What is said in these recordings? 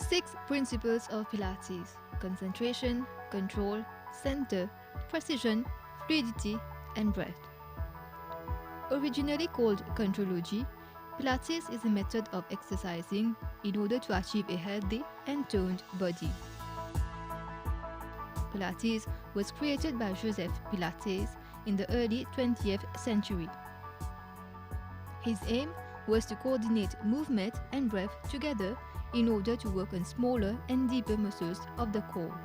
6 principles of Pilates: concentration, control, center, precision, fluidity, and breath. Originally called contrology, Pilates is a method of exercising in order to achieve a healthy and toned body. Pilates was created by Joseph Pilates in the early 20th century. His aim was to coordinate movement and breath together in order to work on smaller and deeper muscles of the core.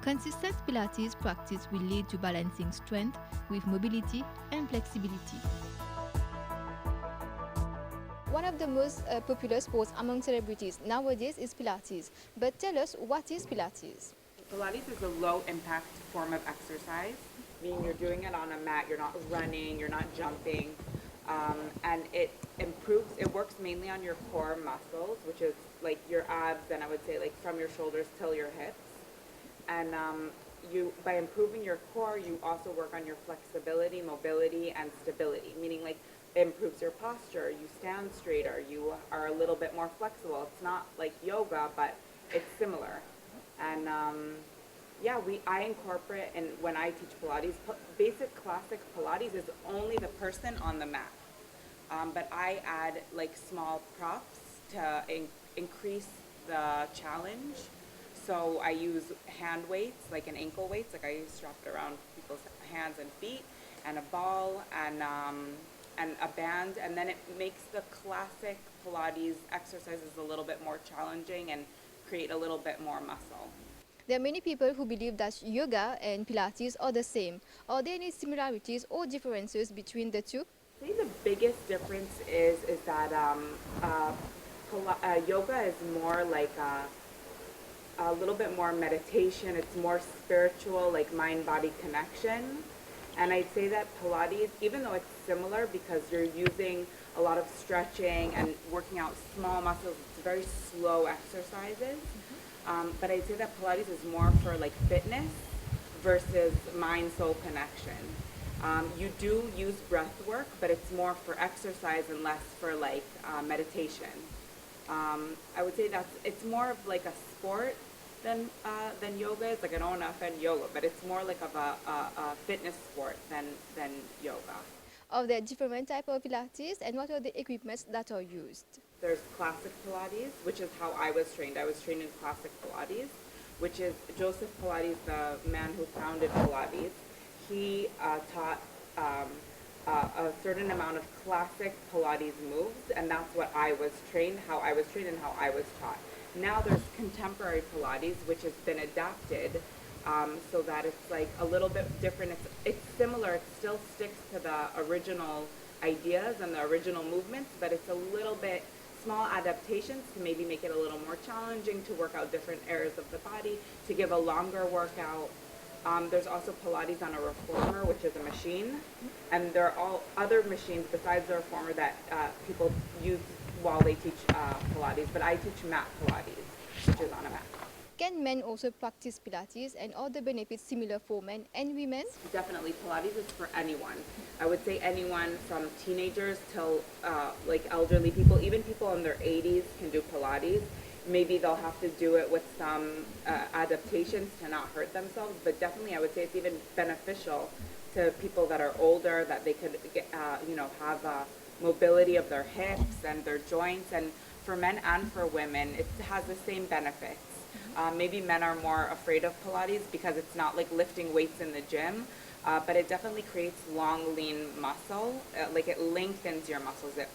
Consistent Pilates practice will lead to balancing strength with mobility and flexibility. One of the most popular sports among celebrities nowadays is Pilates. But tell us, what is Pilates? Pilates is a low-impact form of exercise, meaning you're doing it on a mat, you're not running, you're not jumping, and it works mainly on your core muscles, which is like your abs, and I would say like from your shoulders till your hips. And by improving your core, you also work on your flexibility, mobility, and stability, meaning like it improves your posture, you stand straighter, you are a little bit more flexible. It's not like yoga, but it's similar. And I incorporate, and when I teach Pilates, basic classic Pilates is only the person on the mat. But I add like small props to increase the challenge. So I use hand weights, like an ankle weights, like I strap it around people's hands and feet, and a ball, and a band, and then it makes the classic Pilates exercises a little bit more challenging and create a little bit more muscle. There are many people who believe that yoga and Pilates are the same. Are there any similarities or differences between the two? I think the biggest difference is that yoga is more like a little bit more meditation. It's more spiritual, like mind-body connection. And I'd say that Pilates, even though it's similar because you're using a lot of stretching and working out small muscles, it's very slow exercises. But I'd say that Pilates is more for like fitness versus mind-soul connection. You do use breath work, but it's more for exercise and less for like meditation. I would say it's more of like a sport than yoga is. Like, I don't want to offend yoga, but it's more like of a fitness sport than yoga. Are there different types of Pilates, and what are the equipments that are used? There's classic Pilates, which is how I was trained. I was trained in classic Pilates, which is Joseph Pilates, the man who founded Pilates. He taught a certain amount of classic Pilates moves, and that's what I was trained, how I was trained and how I was taught. Now there's contemporary Pilates, which has been adapted so that it's like a little bit different. It's similar, it still sticks to the original ideas and the original movements, but it's a little bit small adaptations to maybe make it a little more challenging, to work out different areas of the body, to give a longer workout. There's also Pilates on a reformer, which is a machine, and there are all other machines besides the reformer that people use while they teach Pilates, but I teach mat Pilates, which is on a mat. Can men also practice Pilates, and are the benefits similar for men and women? Definitely, Pilates is for anyone. I would say anyone from teenagers till like elderly people, even people in their 80s can do Pilates. Maybe they'll have to do it with some adaptations to not hurt themselves, but definitely I would say it's even beneficial to people that are older, that they could get, have mobility of their hips and their joints, and for men and for women, it has the same benefits. Maybe men are more afraid of Pilates because it's not like lifting weights in the gym, but it definitely creates long, lean muscle. Like, it lengthens your muscles, it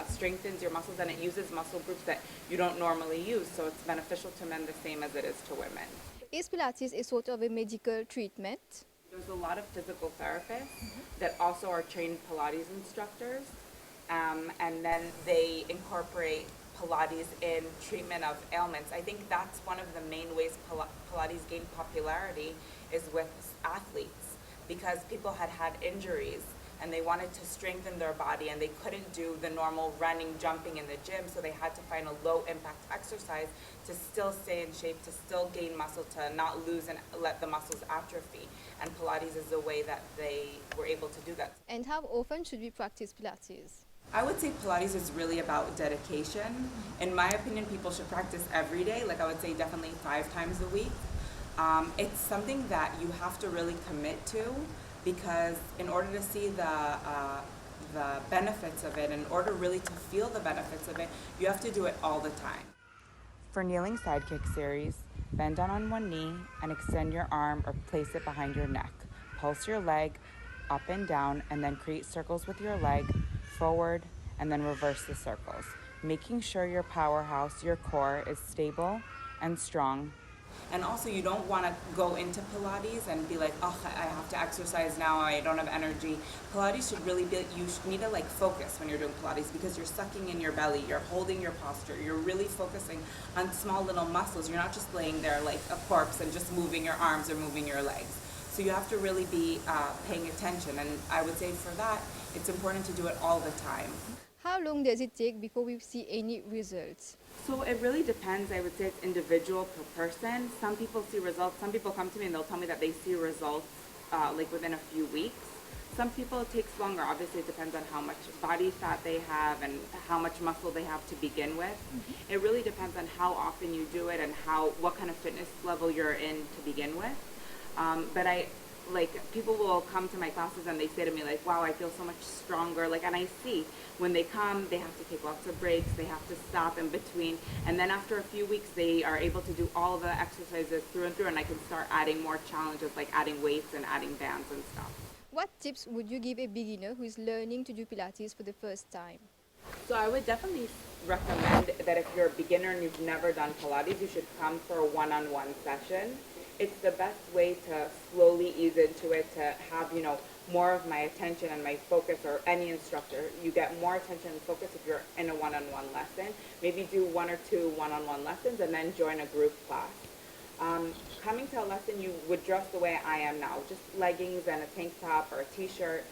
strengthens your muscles, and it uses muscle groups that you don't normally use, so it's beneficial to men the same as it is to women. Is Pilates a sort of a medical treatment? There's a lot of physical therapists that also are trained Pilates instructors, and then they incorporate Pilates in treatment of ailments. I think that's one of the main ways Pilates gained popularity is with athletes, because people had injuries and they wanted to strengthen their body and they couldn't do the normal running, jumping in the gym, so they had to find a low impact exercise to still stay in shape, to still gain muscle, to not lose and let the muscles atrophy. And Pilates is a way that they were able to do that. And how often should we practice Pilates? I would say Pilates is really about dedication. In my opinion, people should practice every day. Like I would say definitely 5 times a week. It's something that you have to really commit to because in order to see the benefits of it, in order really to feel the benefits of it, you have to do it all the time. For kneeling side kick series, bend down on one knee and extend your arm or place it behind your neck. Pulse your leg up and down and then create circles with your leg forward and then reverse the circles, making sure your powerhouse, your core is stable and strong. And also you don't want to go into Pilates and be like, oh, I have to exercise now, I don't have energy. Pilates should really be, you need to like focus when you're doing Pilates because you're sucking in your belly, you're holding your posture, you're really focusing on small little muscles. You're not just laying there like a corpse and just moving your arms or moving your legs. So you have to really be paying attention, and I would say for that, it's important to do it all the time. How long does it take before we see any results? So it really depends. I would say it's individual per person. Some people see results. Some people come to me and they'll tell me that they see results like within a few weeks. Some people it takes longer. Obviously, it depends on how much body fat they have and how much muscle they have to begin with. Mm-hmm. It really depends on how often you do it and what kind of fitness level you're in to begin with. But people will come to my classes and they say to me like, wow, I feel so much stronger. And I see when they come, they have to take lots of breaks, they have to stop in between. And then after a few weeks, they are able to do all the exercises through and through, and I can start adding more challenges like adding weights and adding bands and stuff. What tips would you give a beginner who is learning to do Pilates for the first time? So I would definitely recommend that if you're a beginner and you've never done Pilates, you should come for a one-on-one session. It's the best way to slowly ease into it, to have, more of my attention and my focus, or any instructor. You get more attention and focus if you're in a one-on-one lesson. Maybe do 1 or 2 one-on-one lessons and then join a group class. Coming to a lesson, you would dress the way I am now, just leggings and a tank top or a t-shirt.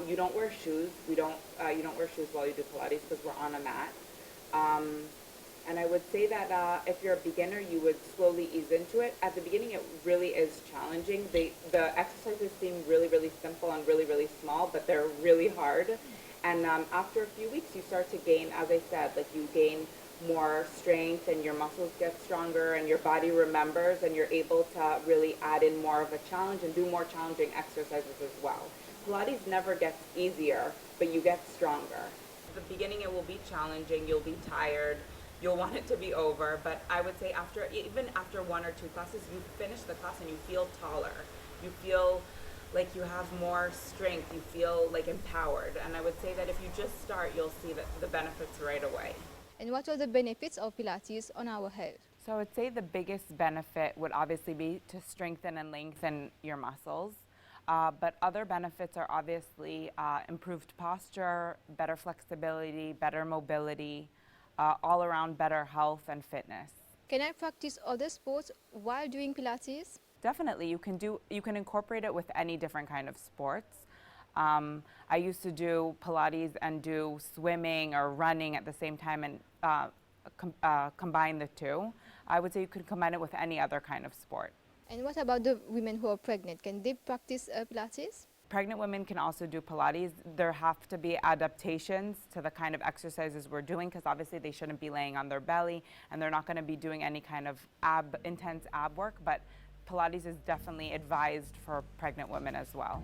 You don't wear shoes. You don't wear shoes while you do Pilates because we're on a mat. And I would say that if you're a beginner, you would slowly ease into it. At the beginning, it really is challenging. The exercises seem really, really simple and really, really small, but they're really hard. And after a few weeks, you start to gain, as I said, you gain more strength and your muscles get stronger and your body remembers, and you're able to really add in more of a challenge and do more challenging exercises as well. Pilates never gets easier, but you get stronger. At the beginning, it will be challenging. You'll be tired. You'll want it to be over, but I would say even after 1 or 2 classes, you finish the class and you feel taller. You feel like you have more strength. You feel empowered. And I would say that if you just start, you'll see the benefits right away. And what are the benefits of Pilates on our health? So I would say the biggest benefit would obviously be to strengthen and lengthen your muscles. But other benefits are obviously improved posture, better flexibility, better mobility, all around better health and fitness. Can I practice other sports while doing Pilates? Definitely, you can incorporate it with any different kind of sports. I used to do Pilates and do swimming or running at the same time and combine the two. I would say you could combine it with any other kind of sport. And what about the women who are pregnant? Can they practice Pilates? Pregnant women can also do Pilates. There have to be adaptations to the kind of exercises we're doing because obviously they shouldn't be laying on their belly and they're not going to be doing any kind of intense ab work, but Pilates is definitely advised for pregnant women as well.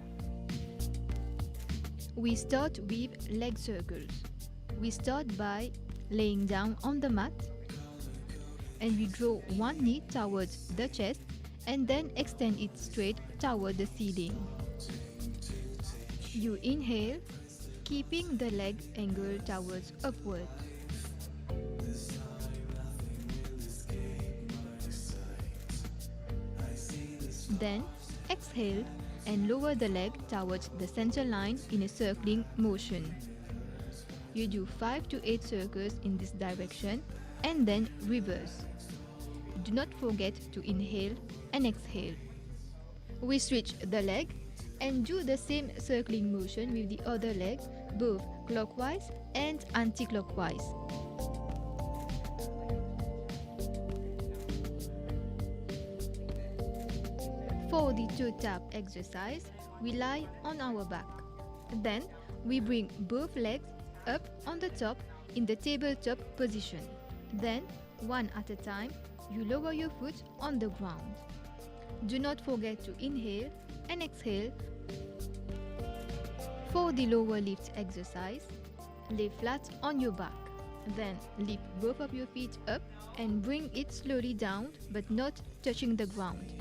We start with leg circles. We start by laying down on the mat and we draw one knee towards the chest and then extend it straight toward the ceiling. You inhale, keeping the leg angle towards upward. Then exhale and lower the leg towards the center line in a circling motion. You do 5 to 8 circles in this direction and then reverse. Do not forget to inhale and exhale. We switch the leg and do the same circling motion with the other leg, both clockwise and anti-clockwise. For the toe tap exercise, we lie on our back. Then we bring both legs up on the top in the tabletop position. Then, one at a time, you lower your foot on the ground. Do not forget to inhale and exhale. For the lower lift exercise, lay flat on your back. Then lift both of your feet up and bring it slowly down but not touching the ground.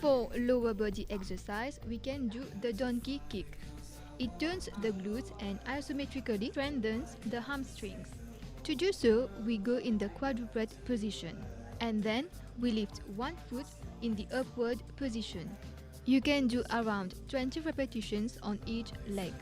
For lower body exercise, we can do the donkey kick. It turns the glutes and isometrically strengthens the hamstrings. To do so, we go in the quadruped position and then we lift one foot in the upward position. You can do around 20 repetitions on each leg.